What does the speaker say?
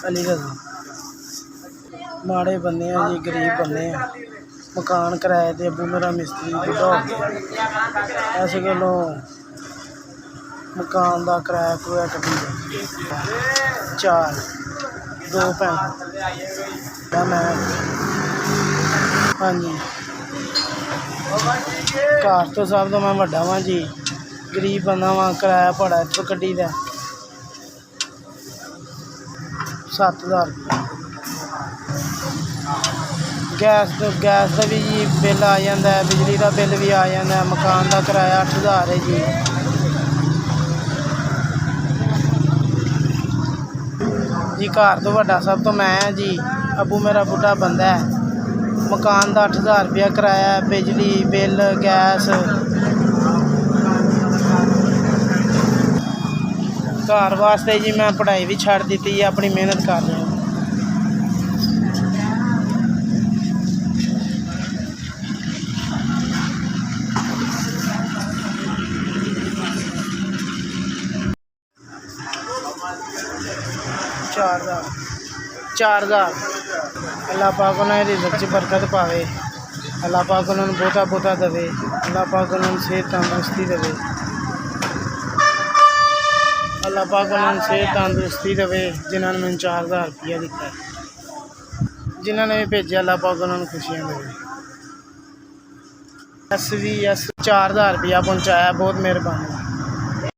अली रज़ा। माड़े बंदे हैं जी, गरीब बंदे हैं। मकान किराए ते अबू मेरा मिस्त्री बुढ़ा हो गया, इस गल्लों मकान का किराया करूया कड्ढी दे। 4 2 भैन मैं। हाँ जी, घर तो सब तो मैं वड्डा वां जी, गरीब बंदा वां। किराया भाड़ा इत्थों कड्ढी दा 7000 रुपया। गैस का भी जी बिल आ जाता है, बिजली का बिल भी आ जाता है। मकान का किराया 8000 है जी। जी घर तो वड्डा सब तो मैं जी, अबू मेरा बुढ़ा बंदा है। मकान का 8000 रुपया किराया, बिजली बिल गैस। घर वास्ते जी मैं पढ़ाई भी छड्ड दित्ती है, अपनी मेहनत कर रहा हूँ। चार हज़ार। अल्लाह पाक उन्हें रिज़्क़ च बरकत पावे, अल्लाह पाक उन्होंने बहुता बहुता देवे, अल्लाह पाक उन्होंने सेहत तंदुरुस्ती देवे, अल्लाह पाक उन्होंने सेहत तंदुरुस्ती देवे। जिन्होंने मैंने 4000 रुपया दिता है, जिन्होंने भी भेजा अल्लाह पाक उन्होंने खुशियाँ देवे। 4000 रुपया पहुँचाया, बहुत मेहरबानी।